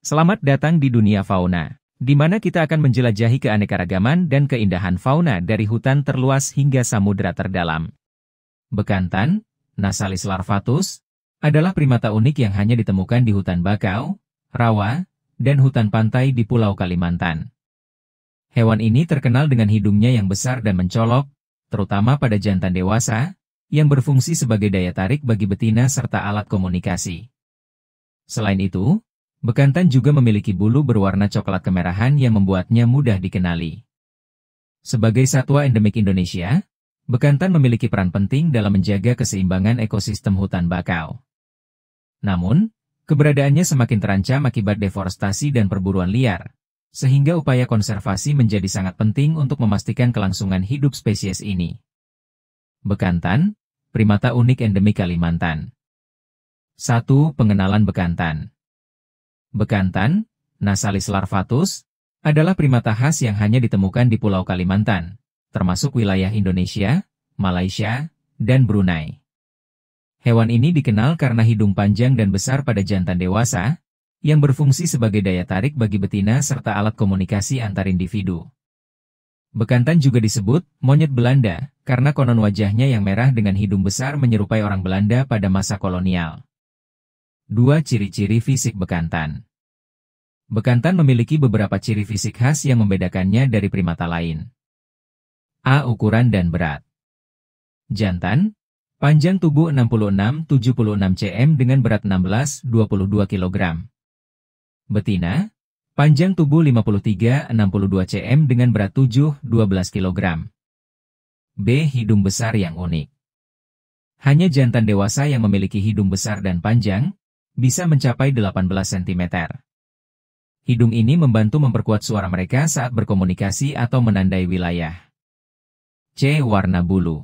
Selamat datang di dunia fauna, di mana kita akan menjelajahi keanekaragaman dan keindahan fauna dari hutan terluas hingga samudera terdalam. Bekantan, Nasalis larvatus, adalah primata unik yang hanya ditemukan di hutan bakau, rawa, dan hutan pantai di Pulau Kalimantan. Hewan ini terkenal dengan hidungnya yang besar dan mencolok, terutama pada jantan dewasa, yang berfungsi sebagai daya tarik bagi betina serta alat komunikasi. Selain itu, bekantan juga memiliki bulu berwarna coklat kemerahan yang membuatnya mudah dikenali. Sebagai satwa endemik Indonesia, bekantan memiliki peran penting dalam menjaga keseimbangan ekosistem hutan bakau. Namun, keberadaannya semakin terancam akibat deforestasi dan perburuan liar, sehingga upaya konservasi menjadi sangat penting untuk memastikan kelangsungan hidup spesies ini. Bekantan, primata unik endemik Kalimantan. 1. Pengenalan bekantan. Bekantan, Nasalis larvatus, adalah primata khas yang hanya ditemukan di Pulau Kalimantan, termasuk wilayah Indonesia, Malaysia, dan Brunei. Hewan ini dikenal karena hidung panjang dan besar pada jantan dewasa, yang berfungsi sebagai daya tarik bagi betina serta alat komunikasi antar individu. Bekantan juga disebut monyet Belanda, karena konon wajahnya yang merah dengan hidung besar menyerupai orang Belanda pada masa kolonial. 2. Ciri-ciri fisik bekantan. Bekantan memiliki beberapa ciri fisik khas yang membedakannya dari primata lain. A. Ukuran dan berat. Jantan, panjang tubuh 66-76 cm dengan berat 16-22 kg. Betina, panjang tubuh 53-62 cm dengan berat 7-12 kg. B. Hidung besar yang unik. Hanya jantan dewasa yang memiliki hidung besar dan panjang, bisa mencapai 18 cm. Hidung ini membantu memperkuat suara mereka saat berkomunikasi atau menandai wilayah. C. Warna bulu.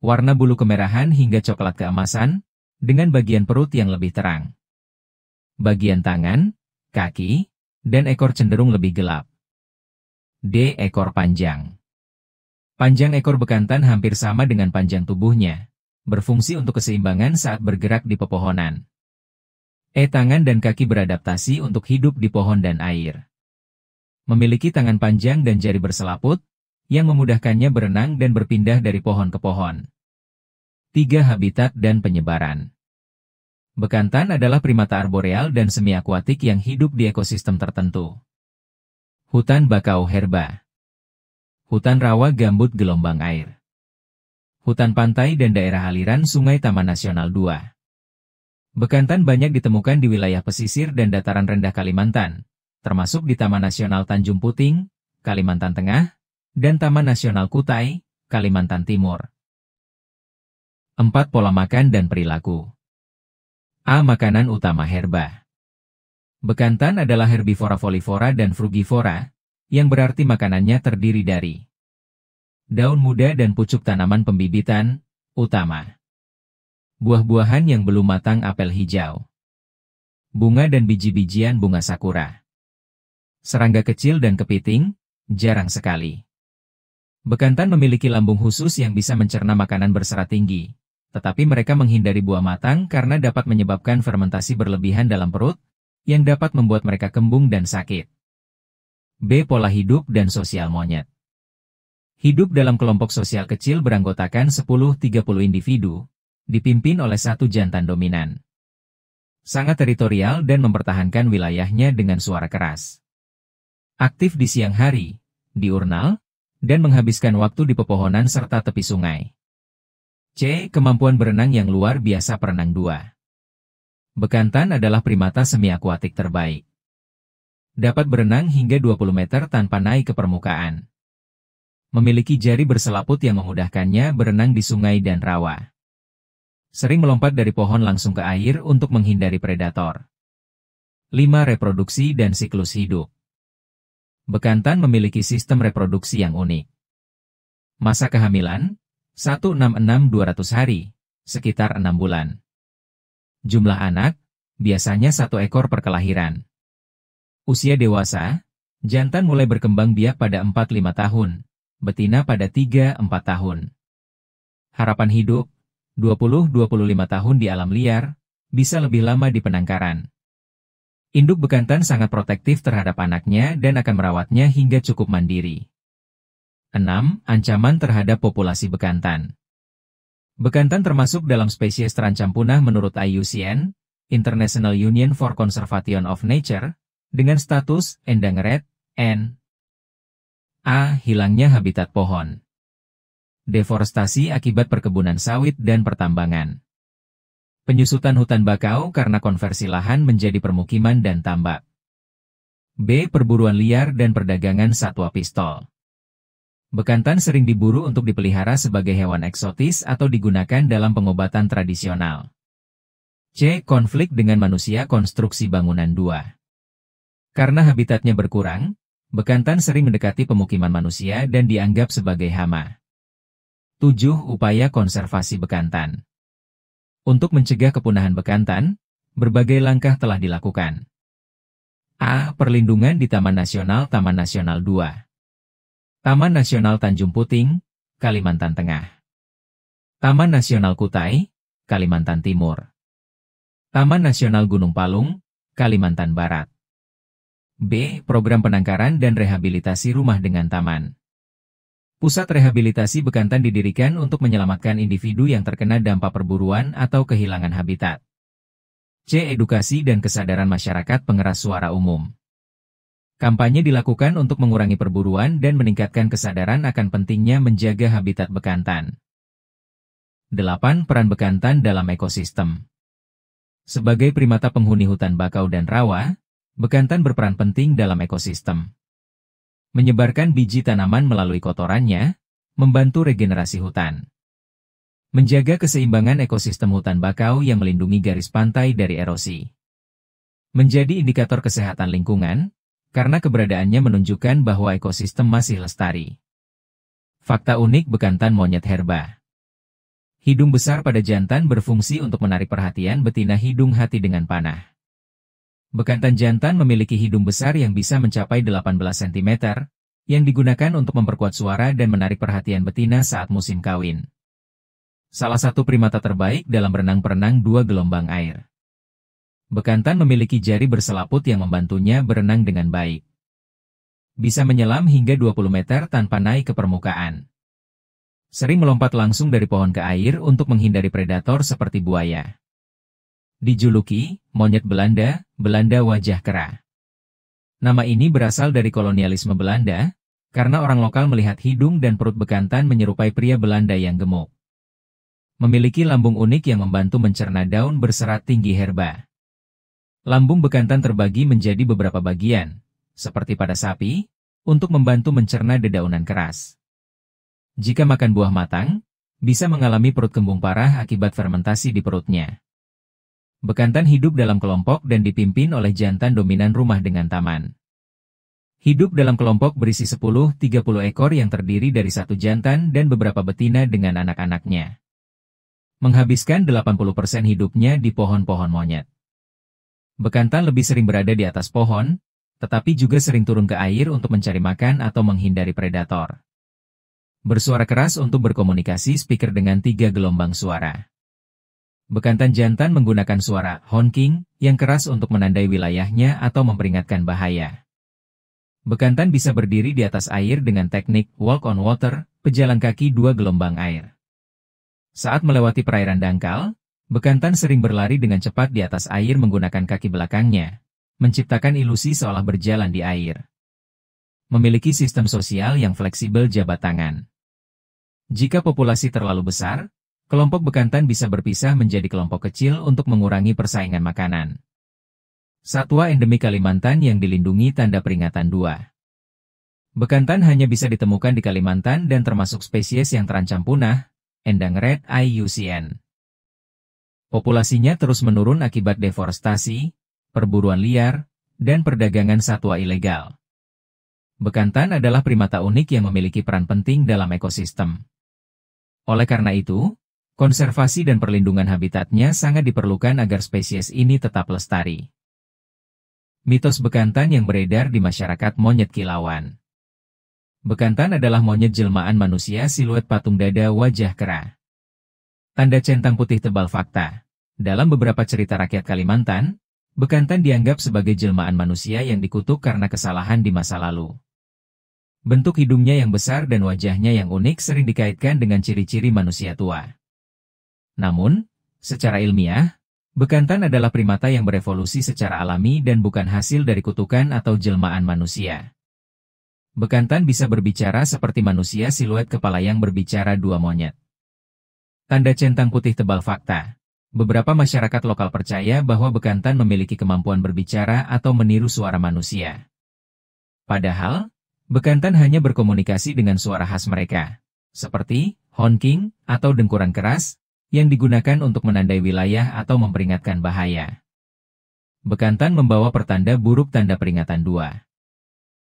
Warna bulu kemerahan hingga coklat keemasan, dengan bagian perut yang lebih terang. Bagian tangan, kaki, dan ekor cenderung lebih gelap. D. Ekor panjang. Panjang ekor bekantan hampir sama dengan panjang tubuhnya, berfungsi untuk keseimbangan saat bergerak di pepohonan. E. Tangan dan kaki beradaptasi untuk hidup di pohon dan air. Memiliki tangan panjang dan jari berselaput, yang memudahkannya berenang dan berpindah dari pohon ke pohon. 3. Habitat dan penyebaran. Bekantan adalah primata arboreal dan semi-akuatik yang hidup di ekosistem tertentu. Hutan bakau herba. Hutan rawa gambut gelombang air. Hutan pantai dan daerah aliran sungai Taman Nasional 2. Bekantan banyak ditemukan di wilayah pesisir dan dataran rendah Kalimantan, termasuk di Taman Nasional Tanjung Puting, Kalimantan Tengah, dan Taman Nasional Kutai, Kalimantan Timur. 4. Pola makan dan perilaku. A. Makanan utama herba. Bekantan adalah herbivora folivora dan frugivora, yang berarti makanannya terdiri dari daun muda dan pucuk tanaman pembibitan, utama. Buah-buahan yang belum matang apel hijau. Bunga dan biji-bijian bunga sakura. Serangga kecil dan kepiting, jarang sekali. Bekantan memiliki lambung khusus yang bisa mencerna makanan berserat tinggi, tetapi mereka menghindari buah matang karena dapat menyebabkan fermentasi berlebihan dalam perut, yang dapat membuat mereka kembung dan sakit. B. Pola hidup dan sosial monyet. Hidup dalam kelompok sosial kecil beranggotakan 10-30 individu, dipimpin oleh satu jantan dominan. Sangat teritorial dan mempertahankan wilayahnya dengan suara keras. Aktif di siang hari, diurnal, dan menghabiskan waktu di pepohonan serta tepi sungai. C. Kemampuan berenang yang luar biasa perenang 2. Bekantan adalah primata semi-akuatik terbaik. Dapat berenang hingga 20 meter tanpa naik ke permukaan. Memiliki jari berselaput yang memudahkannya berenang di sungai dan rawa. Sering melompat dari pohon langsung ke air untuk menghindari predator. 5. Reproduksi dan siklus hidup. Bekantan memiliki sistem reproduksi yang unik. Masa kehamilan, 166-200 hari, sekitar 6 bulan. Jumlah anak, biasanya 1 ekor per kelahiran. Usia dewasa, jantan mulai berkembang biak pada 4-5 tahun, betina pada 3-4 tahun. Harapan hidup, 20-25 tahun di alam liar, bisa lebih lama di penangkaran. Induk bekantan sangat protektif terhadap anaknya dan akan merawatnya hingga cukup mandiri. 6. Ancaman terhadap populasi bekantan. Bekantan termasuk dalam spesies terancam punah menurut IUCN, International Union for Conservation of Nature, dengan status Endangered, N. A. Hilangnya habitat pohon. Deforestasi akibat perkebunan sawit dan pertambangan. Penyusutan hutan bakau karena konversi lahan menjadi permukiman dan tambak. B. Perburuan liar dan perdagangan satwa pistol. Bekantan sering diburu untuk dipelihara sebagai hewan eksotis atau digunakan dalam pengobatan tradisional. C. Konflik dengan manusia konstruksi bangunan 2. Karena habitatnya berkurang, bekantan sering mendekati pemukiman manusia dan dianggap sebagai hama. 7. Upaya konservasi bekantan. Untuk mencegah kepunahan bekantan, berbagai langkah telah dilakukan. A. Perlindungan di Taman Nasional 2. Taman Nasional Tanjung Puting, Kalimantan Tengah. Taman Nasional Kutai, Kalimantan Timur. Taman Nasional Gunung Palung, Kalimantan Barat. B. Program penangkaran dan rehabilitasi rumah dengan taman. Pusat rehabilitasi bekantan didirikan untuk menyelamatkan individu yang terkena dampak perburuan atau kehilangan habitat. C. Edukasi dan kesadaran masyarakat pengeras suara umum. Kampanye dilakukan untuk mengurangi perburuan dan meningkatkan kesadaran akan pentingnya menjaga habitat bekantan. 8. Peran bekantan dalam ekosistem. Sebagai primata penghuni hutan bakau dan rawa, bekantan berperan penting dalam ekosistem. Menyebarkan biji tanaman melalui kotorannya, membantu regenerasi hutan. Menjaga keseimbangan ekosistem hutan bakau yang melindungi garis pantai dari erosi. Menjadi indikator kesehatan lingkungan, karena keberadaannya menunjukkan bahwa ekosistem masih lestari. Fakta unik bekantan monyet herba. Hidung besar pada jantan berfungsi untuk menarik perhatian betina hidung hati dengan panah. Bekantan jantan memiliki hidung besar yang bisa mencapai 18 cm, yang digunakan untuk memperkuat suara dan menarik perhatian betina saat musim kawin. Salah satu primata terbaik dalam berenang-perenang 2 gelombang air. Bekantan memiliki jari berselaput yang membantunya berenang dengan baik. Bisa menyelam hingga 20 meter tanpa naik ke permukaan. Sering melompat langsung dari pohon ke air untuk menghindari predator seperti buaya. Dijuluki, monyet Belanda, Belanda wajah kera. Nama ini berasal dari kolonialisme Belanda, karena orang lokal melihat hidung dan perut bekantan menyerupai pria Belanda yang gemuk. Memiliki lambung unik yang membantu mencerna daun berserat tinggi herba. Lambung bekantan terbagi menjadi beberapa bagian, seperti pada sapi, untuk membantu mencerna dedaunan keras. Jika makan buah matang, bisa mengalami perut kembung parah akibat fermentasi di perutnya. Bekantan hidup dalam kelompok dan dipimpin oleh jantan dominan rumah dengan taman. Hidup dalam kelompok berisi 10-30 ekor yang terdiri dari satu jantan dan beberapa betina dengan anak-anaknya. Menghabiskan 80% hidupnya di pohon-pohon monyet. Bekantan lebih sering berada di atas pohon, tetapi juga sering turun ke air untuk mencari makan atau menghindari predator. Bersuara keras untuk berkomunikasi speaker dengan 3 gelombang suara. Bekantan jantan menggunakan suara honking yang keras untuk menandai wilayahnya atau memperingatkan bahaya. Bekantan bisa berdiri di atas air dengan teknik walk on water, pejalan kaki 2 gelombang air. Saat melewati perairan dangkal, bekantan sering berlari dengan cepat di atas air menggunakan kaki belakangnya, menciptakan ilusi seolah berjalan di air. Memiliki sistem sosial yang fleksibel jabat tangan. Jika populasi terlalu besar, kelompok bekantan bisa berpisah menjadi kelompok kecil untuk mengurangi persaingan makanan. Satwa endemik Kalimantan yang dilindungi tanda peringatan 2. Bekantan hanya bisa ditemukan di Kalimantan dan termasuk spesies yang terancam punah, Endangered IUCN. Populasinya terus menurun akibat deforestasi, perburuan liar, dan perdagangan satwa ilegal. Bekantan adalah primata unik yang memiliki peran penting dalam ekosistem. Oleh karena itu, konservasi dan perlindungan habitatnya sangat diperlukan agar spesies ini tetap lestari. Mitos bekantan yang beredar di masyarakat monyet kilauan. Bekantan adalah monyet jelmaan manusia siluet patung dada wajah kera. Tanda centang putih tebal fakta. Dalam beberapa cerita rakyat Kalimantan, Bekantan dianggap sebagai jelmaan manusia yang dikutuk karena kesalahan di masa lalu. Bentuk hidungnya yang besar dan wajahnya yang unik sering dikaitkan dengan ciri-ciri manusia tua. Namun, secara ilmiah, bekantan adalah primata yang berevolusi secara alami dan bukan hasil dari kutukan atau jelmaan manusia. Bekantan bisa berbicara seperti manusia siluet kepala yang berbicara dua monyet. Tanda centang putih tebal fakta. Beberapa masyarakat lokal percaya bahwa bekantan memiliki kemampuan berbicara atau meniru suara manusia. Padahal, bekantan hanya berkomunikasi dengan suara khas mereka, seperti honking atau dengkuran keras, yang digunakan untuk menandai wilayah atau memperingatkan bahaya. Bekantan membawa pertanda buruk tanda peringatan 2.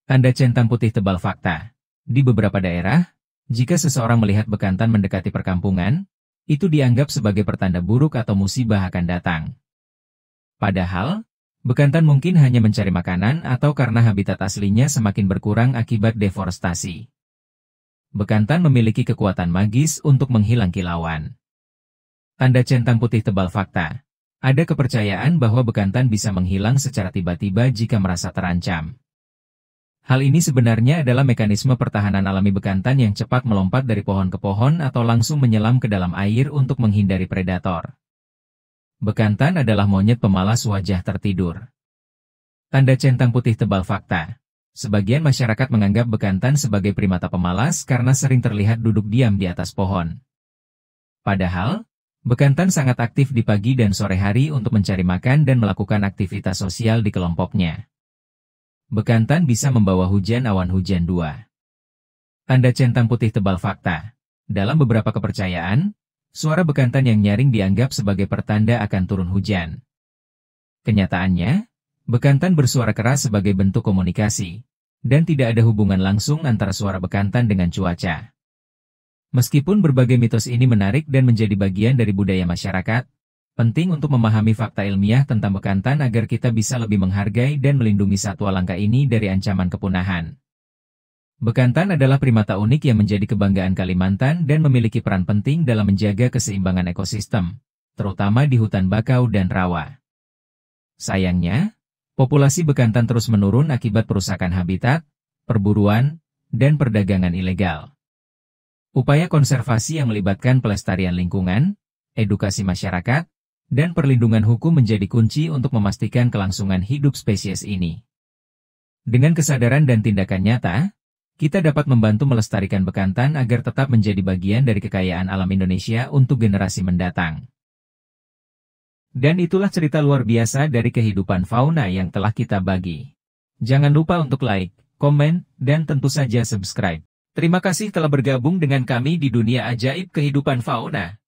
Tanda centang putih tebal fakta. Di beberapa daerah, jika seseorang melihat bekantan mendekati perkampungan, itu dianggap sebagai pertanda buruk atau musibah akan datang. Padahal, bekantan mungkin hanya mencari makanan atau karena habitat aslinya semakin berkurang akibat deforestasi. Bekantan memiliki kekuatan magis untuk menghilang kilauan. Tanda centang putih tebal fakta. Ada kepercayaan bahwa bekantan bisa menghilang secara tiba-tiba jika merasa terancam. Hal ini sebenarnya adalah mekanisme pertahanan alami bekantan yang cepat melompat dari pohon ke pohon atau langsung menyelam ke dalam air untuk menghindari predator. Bekantan adalah monyet pemalas wajah tertidur. Tanda centang putih tebal fakta. Sebagian masyarakat menganggap bekantan sebagai primata pemalas karena sering terlihat duduk diam di atas pohon. Padahal, bekantan sangat aktif di pagi dan sore hari untuk mencari makan dan melakukan aktivitas sosial di kelompoknya. Bekantan bisa membawa hujan awan hujan 2. Tanda centang putih tebal fakta. Dalam beberapa kepercayaan, suara bekantan yang nyaring dianggap sebagai pertanda akan turun hujan. Kenyataannya, bekantan bersuara keras sebagai bentuk komunikasi, dan tidak ada hubungan langsung antara suara bekantan dengan cuaca. Meskipun berbagai mitos ini menarik dan menjadi bagian dari budaya masyarakat, penting untuk memahami fakta ilmiah tentang bekantan agar kita bisa lebih menghargai dan melindungi satwa langka ini dari ancaman kepunahan. Bekantan adalah primata unik yang menjadi kebanggaan Kalimantan dan memiliki peran penting dalam menjaga keseimbangan ekosistem, terutama di hutan bakau dan rawa. Sayangnya, populasi bekantan terus menurun akibat perusakan habitat, perburuan, dan perdagangan ilegal. Upaya konservasi yang melibatkan pelestarian lingkungan, edukasi masyarakat, dan perlindungan hukum menjadi kunci untuk memastikan kelangsungan hidup spesies ini. Dengan kesadaran dan tindakan nyata, kita dapat membantu melestarikan bekantan agar tetap menjadi bagian dari kekayaan alam Indonesia untuk generasi mendatang. Dan itulah cerita luar biasa dari kehidupan fauna yang telah kita bagi. Jangan lupa untuk like, komen, dan tentu saja subscribe. Terima kasih telah bergabung dengan kami di dunia ajaib kehidupan fauna.